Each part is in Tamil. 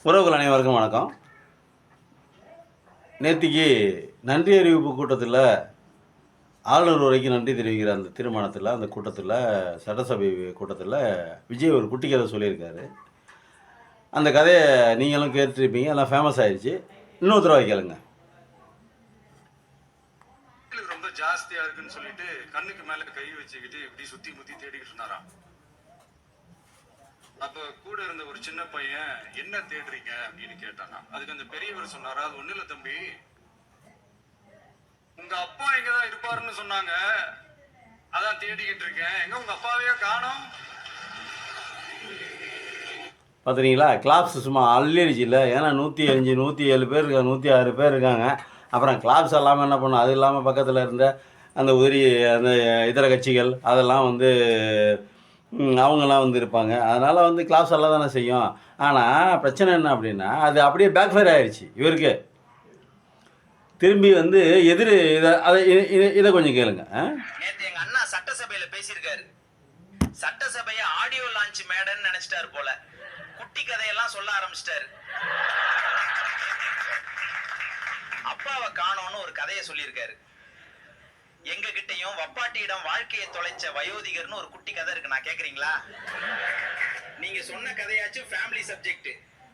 உறவுகள் அனைவருக்கும் வணக்கம். நேத்திக்கு நன்றி அறிவிப்பு கூட்டத்தில் ஆளுநர் வரைக்கும் நன்றி தெரிவிக்கிற அந்த தீர்மானத்தில், அந்த கூட்டத்தில், சட்டசபை கூட்டத்தில் விஜய் ஒரு குட்டி கதை சொல்லியிருக்காரு. அந்த கதையை நீங்களும் கேட்டுருப்பீங்க, எல்லாம் ஃபேமஸ் ஆயிடுச்சு. இன்னொரு தடவை கேளுங்க. ரொம்ப ஜாஸ்தியா இருக்குன்னு சொல்லிட்டு கண்ணுக்கு மேல கை வச்சுக்கிட்டு இப்படி சுத்தி முத்தி தேடிக்கிட்டு இருந்தாராம். அப்ப கூட இருந்த ஒரு சின்ன பையன் என்ன தேடுறீங்க அப்படின்னு கேட்டானா. அதுக்கு அந்த பெரியவர் சொன்னாரா, அது ஒண்ணு இல்ல தம்பி, உங்க அப்பா எங்கதான் இருப்பாருன்னு சொன்னாங்க, அதான் தேடிக்கிட்டு இருக்கேன், எங்க உங்க அப்பாவையே காணோம். பார்த்துறீங்களா? கிளாப்ஸ் சும்மா அள்ளிடுச்சு இல்லை? ஏன்னா 105 107 பேர் இருக்காங்க, 106 பேர் இருக்காங்க. அப்புறம் கிளாப்ஸ் எல்லாமே என்ன பண்ணும், அது இல்லாமல் பக்கத்தில் இருந்த அந்த உதிரி அந்த இதர கட்சிகள் அதெல்லாம் அவங்கெல்லாம் இருப்பாங்க. அதனால் கிளாப்ஸ் எல்லாம் தானே செய்யும். ஆனால் பிரச்சனை என்ன அப்படின்னா, அது அப்படியே பேக் ஃபயர் ஆகிடுச்சு இவருக்கு. திரும்பி எதிர் இதை கொஞ்சம் கேளுங்க. நேத்து எங்க அண்ணா சட்டசபையில பேசியிருக்காரு. சட்டசபையை ஆடியோ லான்ச் மேடன்னு நினைச்சிட்டாரு போல. குட்டி கதையெல்லாம் சொல்ல ஆரம்பிச்சிட்டாரு. அப்பாவை காணோன்னு ஒரு கதையை சொல்லியிருக்காரு. எங்க கிட்டையும் வப்பாட்டியிடம் வாழ்க்கையை தொலைச்ச வயோதிகர்னு ஒரு குட்டி கதை இருக்கு. நான் கேக்குறீங்களா? நீங்க சொன்ன கதையாச்சும் ஃபேமிலி சப்ஜெக்ட்,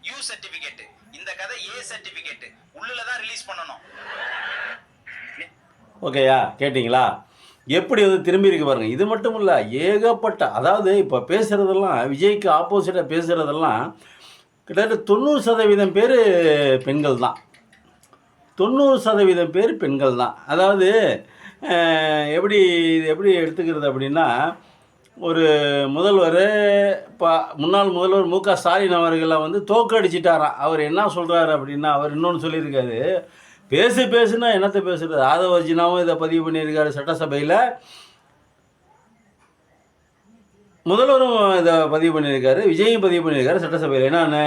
யூ சர்டிபிகேட். இந்த கதை ஏ சர்டிபிகேட், உள்ளதான் ரிலீஸ் பண்ணணும். ஓகேயா? கேட்டிங்களா? எப்படி திரும்பி இருக்கு பாருங்கள். இது மட்டும் இல்லை, ஏகப்பட்ட, அதாவது இப்போ பேசுகிறதெல்லாம், விஜய்க்கு ஆப்போசிட்டாக பேசுகிறதெல்லாம் கிட்டத்தட்ட 90% பேர் பெண்கள் தான். 90% பேர் பெண்கள் தான். அதாவது எப்படி எடுத்துக்கிறது அப்படின்னா, ஒரு முதல்வர், முன்னாள் முதல்வர் மு க ஸ்டாலின் அவர்களை தோக்கடிச்சிட்டாராம். அவர் என்ன சொல்கிறாரு அப்படின்னா, அவர் இன்னொன்று சொல்லியிருக்காரு, பேசுனா என்னத்தை பேசுகிறது. ஆதவர்ஜினாவும் இதை பதிவு பண்ணியிருக்காரு சட்டசபையில், முதல்வரும் இதை பதிவு பண்ணியிருக்காரு, விஜயும் பதிவு பண்ணியிருக்காரு சட்டசபையில். என்னன்னு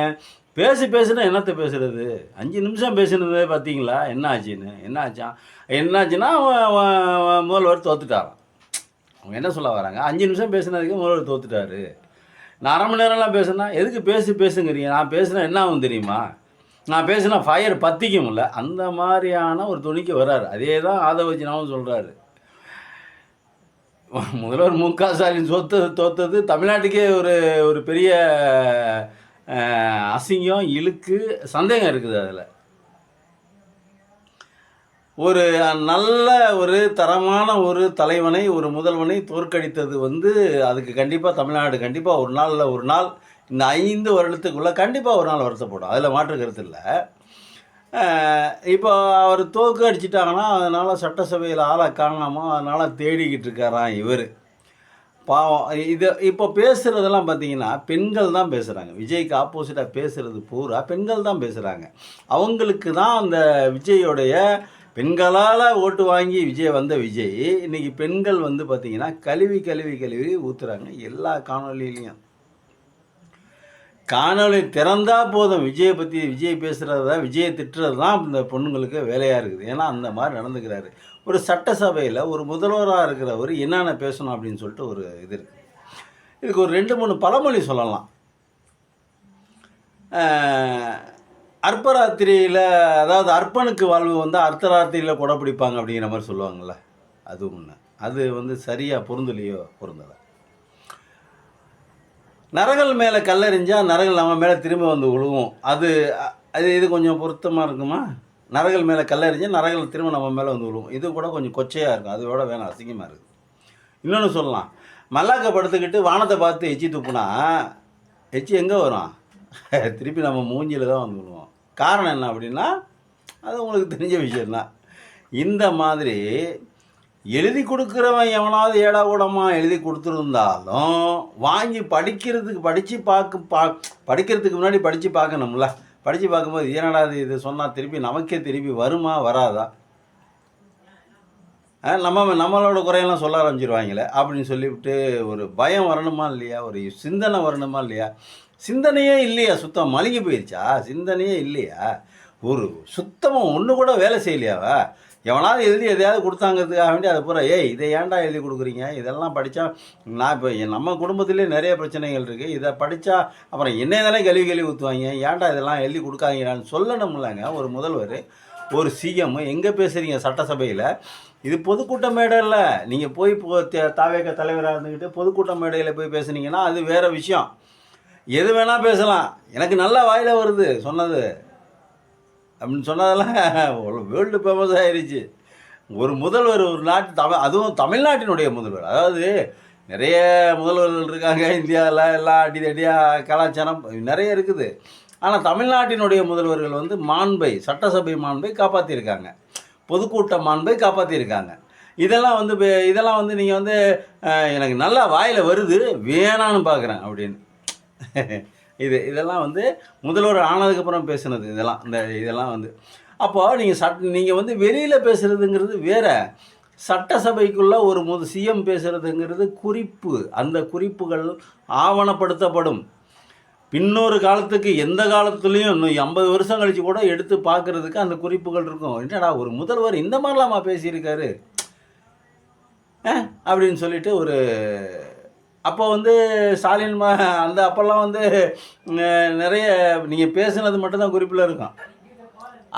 பேசுனா என்னத்தை பேசுகிறது. 5 நிமிஷம் பேசுனது பார்த்தீங்களா என்ன ஆச்சுன்னா முதல்வர் தோத்துட்டாராம். அவங்க என்ன சொல்ல வராங்க, 5 நிமிஷம் பேசுனதுக்கு முதல்வர் தோத்துட்டாரு. நான் 1/2 மணி நேரம்லாம் பேசுனா எதுக்கு பேசுங்கிறீங்க. நான் பேசுனா என்ன ஆகும் தெரியுமா, நான் பேசுனா ஃபயர் பற்றிக்கும் இல்லை, அந்த மாதிரியான ஒரு துணிக்கு வர்றாரு. அதே தான் ஆதவர்ஜினாவும் சொல்கிறாரு. முதல்வர் மு க ஸ்டாலின் தோத்தது தமிழ்நாட்டுக்கே ஒரு பெரிய அசிங்கம், இழுக்கு, சந்தேகம் இருக்குது. அதில் ஒரு நல்ல ஒரு தரமான ஒரு தலைவனை, ஒரு முதல்வனை தோற்கடித்தது அதுக்கு கண்டிப்பாக தமிழ்நாடு கண்டிப்பாக ஒரு நாள் இந்த 5 வருடத்துக்குள்ளே கண்டிப்பாக ஒரு நாள் வருத்தப்படும். அதில் மாற்று கருத்து இல்லை. இப்போ அவர் தோக்கு அடிச்சிட்டாங்கன்னா, அதனால் சட்டசபையில் ஆளை காணாமோ, அதனால் தேடிக்கிட்டு இருக்காராம் இவர். பாவம். இப்போ பேசுகிறதெல்லாம் பார்த்தீங்கன்னா பெண்கள் தான் பேசுகிறாங்க. விஜய்க்கு ஆப்போசிட்டாக பேசுகிறது பூரா பெண்கள் தான் பேசுகிறாங்க. அவங்களுக்கு தான் அந்த விஜயோடைய, பெண்களால் ஓட்டு வாங்கி விஜய் இன்றைக்கி பெண்கள் பார்த்திங்கன்னா கழுவி ஊற்றுறாங்க எல்லா காணொலியிலையும். காணொலி திறந்தால் போதும் விஜய் பேசுகிறத, விஜயை திட்டுறது தான் இந்த பொண்ணுங்களுக்கு வேலையாக இருக்குது. ஏன்னா அந்த மாதிரி நடந்துக்கிறாரு. ஒரு சட்டசபையில் ஒரு முதல்வராக இருக்கிறவர் என்னென்ன பேசணும் அப்படின்னு சொல்லிட்டு ஒரு இது இருக்குது. இதுக்கு ஒரு 2-3 பழமொழி சொல்லலாம். அர்ப்பராத்திரியில், அதாவது அர்ப்பனுக்கு வாழ்வு அர்த்தராத்திரியில் கொடை பிடிப்பாங்க அப்படிங்கிற மாதிரி சொல்லுவாங்கள்ல, அது ஒன்று. அது சரியாக பொருந்தலையோ பொருந்தலை. நரகள் மேலே கல்லெறிஞ்சால் நரகள் நம்ம மேலே திரும்ப விழுவும். இது கொஞ்சம் பொருத்தமாக இருக்குமா? நரகள் மேலே கல்லெறிஞ்சால் நரகள் திரும்ப நம்ம மேலே விழுவும். இது கூட கொஞ்சம் கொச்சையாக இருக்கும். அதோட வேணாம், அசிங்கமாக இருக்குது. இன்னொன்று சொல்லலாம், மல்லாக்க படுத்துக்கிட்டு வானத்தை பார்த்து எச்சி துப்புனா எச்சி எங்கே வரும்? திருப்பி நம்ம மூஞ்சியில் தான் விழுவோம். காரணம் என்ன அப்படின்னா, அது உங்களுக்கு தெரிஞ்ச விஷயம்தான். இந்த மாதிரி எழுதி கொடுக்குறவன் எவனாவது ஏடா கூடமாக எழுதி கொடுத்துருந்தாலும் வாங்கி படிக்கிறதுக்கு முன்னாடி படித்து பார்க்கணும்ல. படித்து பார்க்கும்போது ஏனடா இது சொன்னால் திருப்பி நமக்கே திருப்பி வருமா வராதா, நம்மளோட குறையெல்லாம் சொல்ல ஆரம்பிச்சிருவாங்களே அப்படின்னு சொல்லிவிட்டு ஒரு பயம் வரணுமா இல்லையா, ஒரு சிந்தனை வரணுமா இல்லையா. சிந்தனையே இல்லையா, சுத்தம் மழுங்கி போயிடுச்சா, சிந்தனையே இல்லையா, ஒரு சுத்தமாக ஒன்று கூட வேலை செய்யலையாவா. எவனாவது எழுதி எதையாவது கொடுத்தாங்கிறதுக்காக வேண்டி அதை பூரா இதை ஏன்டா எழுதி கொடுக்குறீங்க, இதெல்லாம் படித்தா நான் இப்போ நம்ம குடும்பத்திலே நிறைய பிரச்சனைகள் இருக்குது, இதை படித்தா அப்புறம் என்ன தானே கழுவி ஊற்றுவாங்க, ஏன்டா இதெல்லாம் எழுதி கொடுக்காதீங்கன்னு சொல்லணும்லங்க ஒரு முதல்வர், ஒரு சிஎம். எங்கே பேசுகிறீங்க சட்டசபையில்? இது பொதுக்கூட்ட மேடையில் நீங்கள் போய் தாவேக தலைவராக இருந்துக்கிட்டு பொதுக்கூட்ட மேடையில் போய் பேசுனீங்கன்னா அது வேறு விஷயம், எது வேணால் பேசலாம். எனக்கு நல்லா வாயில் வருது சொன்னது அப்படின்னு சொன்னதெல்லாம் வேர்ல்டு ஃபேமஸ் ஆகிடுச்சு. ஒரு முதல்வர் ஒரு நாட்டு அதுவும் தமிழ்நாட்டினுடைய முதல்வர், அதாவது நிறைய முதல்வர்கள் இருக்காங்க இந்தியாவில், எல்லாம் அடிதடியாக கலாச்சாரம் நிறைய இருக்குது. ஆனால் தமிழ்நாட்டினுடைய முதல்வர்கள் வந்து மாண்பை, சட்டசபை மாண்பை காப்பாற்றியிருக்காங்க, பொதுக்கூட்ட மாண்பை காப்பாற்றியிருக்காங்க. இதெல்லாம் வந்து நீங்கள் வந்து எனக்கு நல்லா வாயில் வருது வேணான்னு பார்க்குறேன் அப்படின்னு இதெல்லாம் வந்து முதல்வர் ஆனதுக்கப்புறம் பேசுனது இதெல்லாம் வந்து அப்போ நீங்கள் வந்து வெளியில் பேசுகிறதுங்கிறது வேறு, சட்டசபைக்குள்ளே ஒரு சிஎம் பேசுகிறதுங்கிறது குறிப்பு, அந்த குறிப்புகள் ஆவணப்படுத்தப்படும். பின்னொரு காலத்துக்கு எந்த காலத்துலேயும் இன்னும் 50 வருஷம் கழித்து கூட எடுத்து பார்க்குறதுக்கு அந்த குறிப்புகள் இருக்கும். என்னடா ஒரு முதல்வர் இந்த மாதிரிலாமா பேசியிருக்காரு அப்படின்னு சொல்லிட்டு ஒரு அப்போ வந்து ஸ்டாலின் அந்த அப்போல்லாம் வந்து நிறைய நீங்கள் பேசுனது மட்டும்தான் குறிப்பில் இருக்கும்,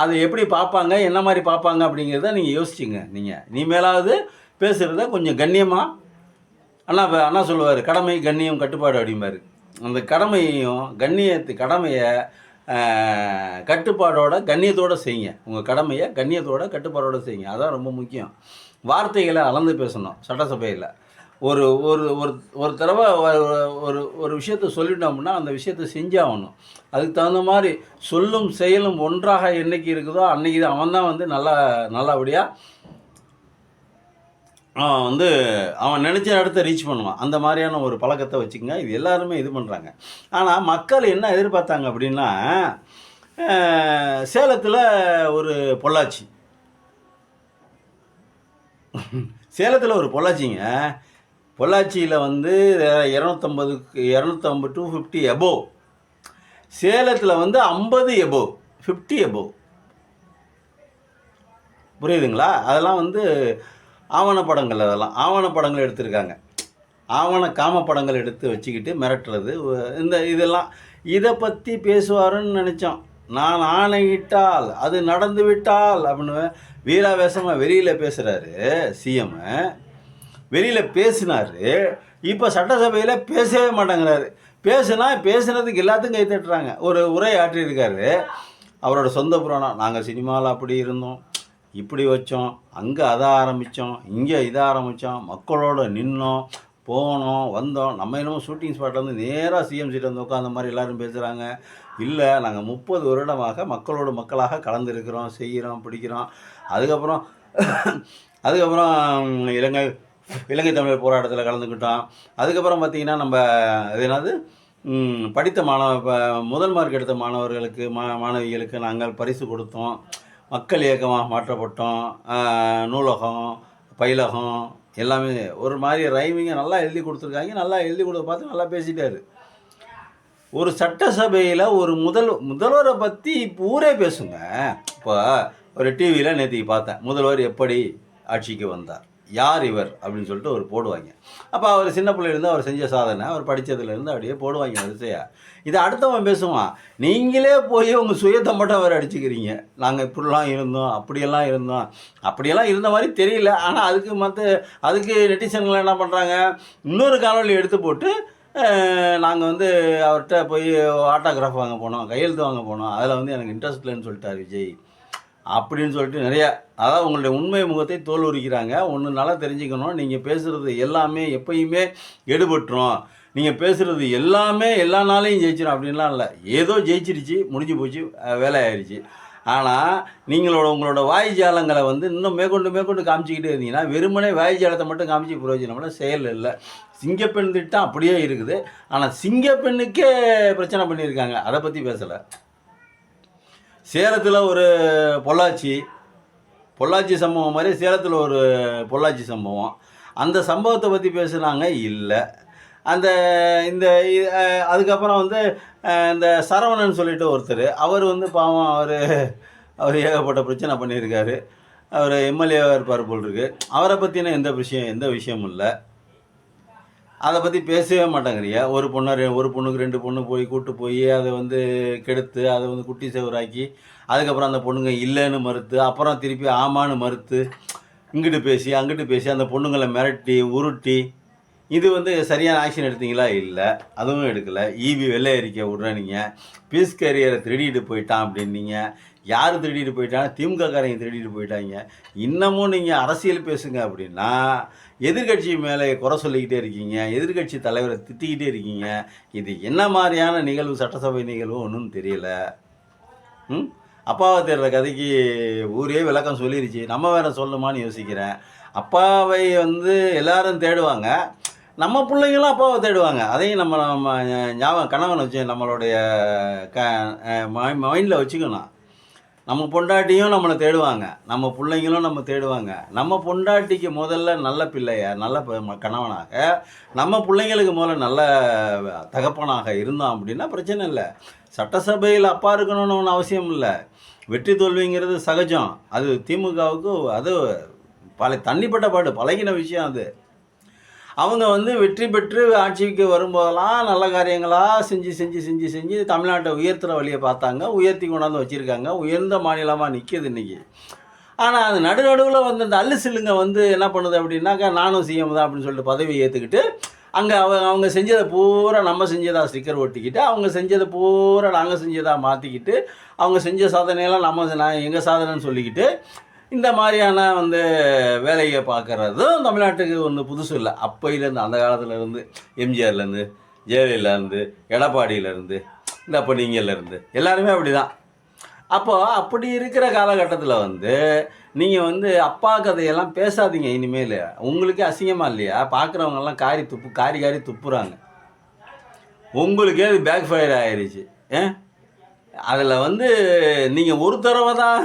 அதை எப்படி பார்ப்பாங்க என்ன மாதிரி பார்ப்பாங்க அப்படிங்கிறத நீங்கள் யோசிச்சிங்க. நீ மேலாவது பேசுகிறத கொஞ்சம் கண்ணியமாக அண்ணா சொல்லுவார், கடமை கண்ணியம் கட்டுப்பாடு அப்படிம்பாரு. அந்த கடமையையும் கடமையை கட்டுப்பாடோட கண்ணியத்தோடு செய்யுங்க, உங்கள் கடமையை கண்ணியத்தோட கட்டுப்பாடோடு செய்யுங்க, அதான் ரொம்ப முக்கியம். வார்த்தைகளை அளந்து பேசணும் சட்டசபையில். ஒரு ஒரு ஒரு ஒரு தடவை ஒரு விஷயத்த சொல்லிட்டோம்னா அந்த விஷயத்தை செஞ்சாகணும். அதுக்கு தகுந்த மாதிரி சொல்லும் செயலும் ஒன்றாக என்றைக்கு இருக்குதோ அன்றைக்கி தான் அவன் தான் வந்து நல்லபடியாக வந்து அவன் நினச்ச இடத்த ரீச் பண்ணுவான். அந்த மாதிரியான ஒரு பழக்கத்தை வச்சுக்கோங்க. இது எல்லாருமே இது பண்ணுறாங்க. ஆனால் மக்கள் என்ன எதிர்பார்த்தாங்க அப்படின்னா, சேலத்தில் ஒரு பொள்ளாச்சி, சேலத்தில் ஒரு பொள்ளாச்சிங்க, பொள்ளாச்சியில் வந்து 250 250 எபோவ், சேலத்தில் வந்து 50 எபோவ் 50 எபோவ். புரியுதுங்களா? அதெல்லாம் வந்து ஆவணப்படங்கள், அதெல்லாம் ஆவணப்படங்கள் எடுத்திருக்காங்க. காமப்படங்கள் எடுத்து வச்சுக்கிட்டு மிரட்டுறது இதெல்லாம் இதை பற்றி பேசுவாருன்னு நினச்சோம். நான் ஆணையிட்டால் அது நடந்து விட்டால் அப்படின்னு வீராவேசமாக வெளியில் பேசுகிறாரு சிஎம். வெளியில் பேசினார். இப்போ சட்டசபையில் பேசவே மாட்டேங்கிறாரு. பேசுனதுக்கு எல்லாத்துக்கும் கை தட்டுறாங்க. ஒரு உரை ஆற்றியிருக்காரு. அவரோட சொந்த புராணம், நாங்கள் சினிமாவில் அப்படி இருந்தோம், இப்படி வச்சோம், அங்கே அதை ஆரம்பித்தோம், இங்கே இதை ஆரம்பித்தோம், மக்களோட நின்னோம், போனோம், வந்தோம். நம்ம என்னமோ ஷூட்டிங் ஸ்பாட்லேருந்து நேராக சிஎம் சீட்டை வந்து உட்காந்த மாதிரி எல்லோரும் பேசுகிறாங்க. இல்லை, நாங்கள் 30 வருடமாக மக்களோட மக்களாக கலந்துருக்கிறோம், செய்கிறோம், பிடிக்கிறோம். அதுக்கப்புறம் இலங்கை தமிழர் போராட்டத்தில் கலந்துக்கிட்டோம். அதுக்கப்புறம் பார்த்திங்கன்னா நம்ம படித்த முதல் மார்க் எடுத்த மாணவர்களுக்கு மாணவிகளுக்கு நாங்கள் பரிசு கொடுத்தோம். மக்கள் இயக்கமாக மாற்றப்பட்டோம். நூலகம், பயிலகம் எல்லாமே ஒரு மாதிரி ரைமிங்கை நல்லா எழுதி கொடுத்துருக்காங்க. நல்லா எழுதி கொடுத்து பார்த்து நல்லா பேசிட்டார். ஒரு சட்டசபையில் ஒரு முதல்வரை பற்றி ஊரே பேசுங்க. இப்போ ஒரு டிவியில் நேற்றுக்கு பார்த்தேன், முதல்வர் எப்படி ஆட்சிக்கு வந்தார், யார் இவர் அப்படின்னு சொல்லிட்டு ஒரு போடுவாங்க. அப்போ அவர் சின்ன பிள்ளையிலேருந்து அவர் செஞ்ச சாதனை, அவர் படித்ததுலேருந்து அப்படியே போடுவாங்க வரிசையாக. இதை அடுத்தவன் பேசுவான். நீங்களே போய் உங்கள் சுயத்தை மட்டும் அவர் அடிச்சுக்கிறீங்க. நாங்கள் இப்படிலாம் இருந்தோம், அப்படியெல்லாம் இருந்த மாதிரி தெரியல. ஆனால் அதுக்கு நெட்டிசன்கள் என்ன பண்ணுறாங்க, இன்னொரு காணொலி எடுத்து போட்டு நாங்கள் வந்து அவர்கிட்ட போய் ஆட்டோகிராஃப் வாங்க போனோம், கையெழுத்து வாங்க போனோம், அதில் வந்து எனக்கு இன்ட்ரெஸ்ட் இல்லைன்னு சொல்லிட்டார் விஜய் அப்படின்னு சொல்லிட்டு நிறையா, அதாவது உங்களுடைய உண்மை முகத்தை தோல் உரிக்கிறாங்க. ஒன்று நல்லா தெரிஞ்சுக்கணும், நீங்கள் பேசுகிறது எல்லாமே எப்பயுமே எடுபட்டுரும், நீங்கள் பேசுகிறது எல்லாமே எல்லா நாளையும் ஜெயிச்சிடும் அப்படின்லாம் இல்லை. ஏதோ ஜெயிச்சிருச்சு, முடிஞ்சு போச்சு, வேலை ஆயிடுச்சு. ஆனால் உங்களோட வாய்ஜாலங்களை வந்து இன்னும் மேற்கொண்டு காமிச்சிக்கிட்டே இருந்தீங்கன்னா, வெறுமனே வாய்ஜாலத்தை மட்டும் காமிச்சு பிரயோஜனம்னா செயல் இல்லை. சிங்கப்பெண் திட்டம் அப்படியே இருக்குது. ஆனால் சிங்கப்பெண்ணுக்கே பிரச்சனை பண்ணியிருக்காங்க, அதை பற்றி பேசலை. சேலத்தில் ஒரு பொள்ளாச்சி சம்பவம் மாதிரி சேலத்தில் ஒரு பொள்ளாச்சி சம்பவம், அந்த சம்பவத்தை பற்றி பேசுனாங்க இல்லை. அதுக்கப்புறம் வந்து இந்த சரவணன் சொல்லிட்டு ஒருத்தர், அவர் வந்து பாவம், அவர் ஏகப்பட்ட பிரச்சனை பண்ணியிருக்காரு. அவர் எம்எல்ஏவாக இருப்பார் போல் இருக்கு. அவரை பற்றின எந்த விஷயமும் இல்லை. அதை பற்றி பேசவே மாட்டாங்கிறீங்க. ஒரு பொண்ணுக்கு 2 பொண்ணு கூட்டு போய் அதை வந்து கெடுத்து அதை வந்து குட்டி செவராக்கி அதுக்கப்புறம் அந்த பொண்ணுங்க இல்லைன்னு மறுத்து அப்புறம் திருப்பி ஆமான்னு மறுத்து இங்கிட்டு பேசி அங்கிட்டு பேசி அந்த பொண்ணுங்களை மிரட்டி உருட்டி இது வந்து சரியான ஆக்ஷன் எடுத்தீங்களா? இல்லை, அதுவும் எடுக்கலை. ஈபி வெள்ளை அறிக்கை விட்றீங்க. பீஸ் கேரியரை திருடிட்டு போயிட்டான் அப்படின்னீங்க. யார் திருடிட்டு போயிட்டாங்க? திமுககாரங்க திருடிட்டு போயிட்டாங்க. இன்னமும் நீங்கள் அரசியல் பேசுங்க அப்படின்னா எதிர்கட்சி மேலே குறை சொல்லிக்கிட்டே இருக்கீங்க, எதிர்கட்சி தலைவரை திட்டிக்கிட்டே இருக்கீங்க. இது என்ன மாதிரியான நிகழ்வு? சட்டசபை நிகழ்வு ஒன்றும் தெரியல. அப்பாவை தேடுற கதைக்கு ஊரே விளக்கம் சொல்லிருச்சு, நம்ம வேற சொல்லணுமான்னு யோசிக்கிறேன். அப்பாவை வந்து எல்லாரும் தேடுவாங்க, நம்ம பிள்ளைங்களும் அப்பாவை தேடுவாங்க. அதையும் நம்ம ஞாபகம் கணவன் வச்சு நம்மளுடைய மைண்டில் வச்சுக்கணும். நம்ம பொண்டாட்டியும் நம்மளை தேடுவாங்க, நம்ம பிள்ளைங்களும் நம்ம தேடுவாங்க. நம்ம பொண்டாட்டிக்கு முதல்ல நல்ல பிள்ளைய நல்ல கணவனாக, நம்ம பிள்ளைங்களுக்கு முதல்ல நல்ல தகப்பனாக இருந்தோம் அப்படின்னா பிரச்சனை இல்லை. சட்டசபையில் அப்பா இருக்கணும்னு ஒன்றும் அவசியம் இல்லை. வெற்றி தோல்விங்கிறது சகஜம். அது திமுகவுக்கு அது தண்ணிப்பட்ட பாடு, பழகின விஷயம். அது அவங்க வந்து வெற்றி பெற்று ஆட்சிக்கு வரும்போதெல்லாம் நல்ல காரியங்களாக செஞ்சு தமிழ்நாட்டை உயர்த்துகிற வழியை பார்த்தாங்க, உயர்த்தி கொண்டாந்து வச்சுருக்காங்க. உயர்ந்த மாநிலமாக நிற்கிது இன்றைக்கி. ஆனால் அது நடுநடுவில் வந்து இந்த அல்லு சில்லுங்க வந்து என்ன பண்ணுது அப்படின்னாக்கா, நானும் சிஎம் தான் அப்படின்னு சொல்லிட்டு பதவி ஏற்றுக்கிட்டு அங்கே அவங்க செஞ்சதை பூரா நம்ம செஞ்சதாக ஸ்டிக்கர் ஒட்டிக்கிட்டு, அவங்க செஞ்சதை பூரா நாங்கள் செஞ்சதாக மாற்றிக்கிட்டு, அவங்க செஞ்ச சாதனையெல்லாம் நான் எங்கள் சாதனைன்னு சொல்லிக்கிட்டு இந்த மாதிரியான வந்து வேலையை பார்க்குறதும் தமிழ்நாட்டுக்கு ஒன்று புதுசு இல்லை. அப்போயிலேருந்து அந்த காலத்துலேருந்து எம்ஜிஆர்லேருந்து ஜெயலலிதாலேருந்து எடப்பாடியிலேருந்து இந்த அப்போ நீங்கள்லேருந்து எல்லாருமே அப்படி தான். அப்படி இருக்கிற காலகட்டத்தில் வந்து நீங்கள் வந்து அப்பா கதையெல்லாம் பேசாதீங்க இனிமேல். உங்களுக்கே அசிங்கமாக இல்லையா? பார்க்குறவங்கெல்லாம் காரி துப்புறாங்க. உங்களுக்கே அது பேக் ஃபயர் ஆயிடுச்சு. அதில் வந்து நீங்கள் ஒரு தடவை தான்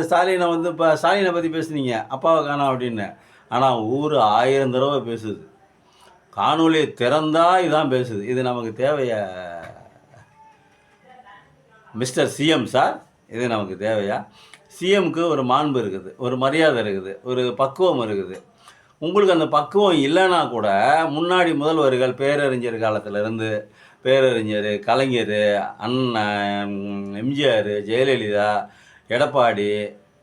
ஸ்டாலினை வந்து இப்போ ஸ்டாலினை பற்றி பேசுனீங்க, அப்பாவை காணோம் அப்படின்னு. ஆனால் ஊர் 1000 தடவை பேசுது. காணொலியை திறந்தா இதான் பேசுது. இது நமக்கு தேவையா மிஸ்டர் சிஎம் சார்? இது நமக்கு தேவையா? சிஎம்க்கு ஒரு மாண்பு இருக்குது, ஒரு மரியாதை இருக்குது, ஒரு பக்குவம் இருக்குது. உங்களுக்கு அந்த பக்குவம் இல்லைன்னா கூட முன்னாடி முதல்வர்கள் பேரறிஞர் காலத்திலேருந்து பேரறிஞர் கலைஞர், அண்ணன் எம்ஜிஆர், ஜெயலலிதா, எடப்பாடி,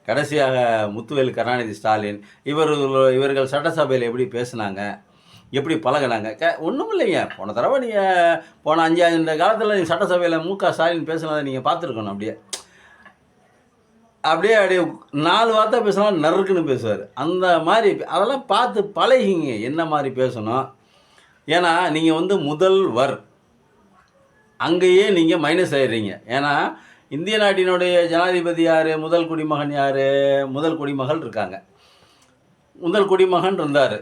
கடைசியாக முத்துவேல் கருணாநிதி ஸ்டாலின் இவர்கள் சட்டசபையில் எப்படி பேசுனாங்க, எப்படி பழகினாங்க? ஒன்றும் இல்லைங்க. போன தடவை நீங்கள் போன 5 காலத்தில் நீங்கள் சட்டசபையில் முக ஸ்டாலின் பேசுனதை நீங்கள் பார்த்துருக்கணும். அப்படியே 4 வார்த்தை பேசினாலும் நறுக்குன்னு பேசுவார். அந்த மாதிரி அதெல்லாம் பார்த்து பழகிங்க என்ன மாதிரி பேசணும். ஏன்னா நீங்கள் வந்து முதல்வர், அங்கேயே நீங்கள் மைனஸ் ஆயிடுறீங்க. ஏன்னா இந்திய நாட்டினுடைய ஜனாதிபதி யார்? முதல் குடிமகன் யார்? முதல் குடிமகள் இருக்காங்க. முதல் குடிமகன் இருந்தார்.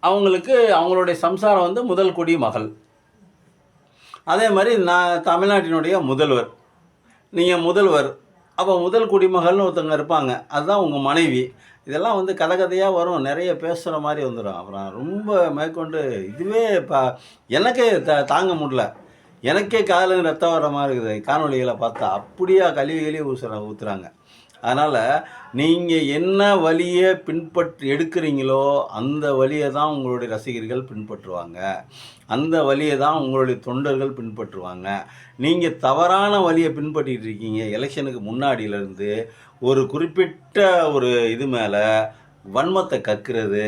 அவங்களுக்கு அவங்களுடைய சம்சாரம் வந்து முதல் குடிமகள். அதே மாதிரி தமிழ்நாட்டினுடைய முதல்வர், நீங்கள் முதல்வர். அப்போ முதல் குடிமகள்னு ஒருத்தவங்க இருப்பாங்க, அதுதான் உங்கள் மனைவி. இதெல்லாம் வந்து கதையாக வரும், நிறைய பேசுகிற மாதிரி வந்துடும். அப்புறம் ரொம்ப மேற்கொண்டு இதுவே எனக்கே தாங்க முடியல. எனக்கே காதில் ரத்தம் வர மாதிரி இருக்குது காணொலிகளை பார்த்தா. அப்படியே கழுவி ஊற்றுறாங்க. அதனால் நீங்கள் என்ன வழியை எடுக்கிறீங்களோ அந்த வழியை தான் உங்களுடைய ரசிகர்கள் பின்பற்றுவாங்க, அந்த வழியை தான் உங்களுடைய தொண்டர்கள் பின்பற்றுவாங்க. நீங்கள் தவறான வழியை பின்பற்றிட்டு இருக்கீங்க. எலெக்ஷனுக்கு முன்னாடியிலேருந்து ஒரு குறிப்பிட்ட ஒரு இது மேலே வன்மத்தை கற்கிறது,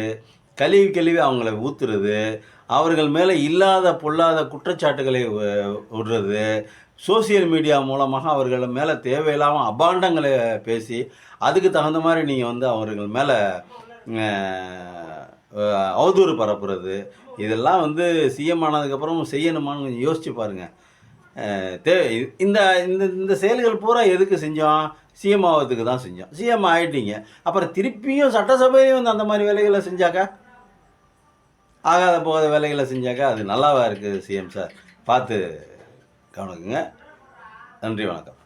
கழுவி அவங்கள ஊற்றுறது, அவர்கள் மேலே இல்லாத பொல்லாத குற்றச்சாட்டுகளை விடுறது, சோசியல் மீடியா மூலமாக அவர்கள் மேலே தேவையில்லாமல் அபாண்டங்களை பேசி அதுக்கு தகுந்த மாதிரி நீங்கள் வந்து அவர்கள் மேலே அவதூறு பரப்புறது, இதெல்லாம் வந்து சிஎம் ஆனதுக்கப்புறம் செய்யணுமான்னு கொஞ்சம் யோசிச்சு பாருங்கள். இந்த இந்த செயல்கள் பூரா எதுக்கு செஞ்சோம்? சிஎம் ஆகிறதுக்கு தான் செஞ்சோம். சிஎம் ஆகிட்டீங்க, அப்புறம் திருப்பியும் சட்டசபையும் வந்து அந்த மாதிரி வேலைகளை செஞ்சாக்கா, ஆகாத போகாத வேலைகளை செஞ்சாக்கா அது நல்லாவா இருக்குது? சிஎம் சார் பார்த்து கவனிக்குங்க. நன்றி, வணக்கம்.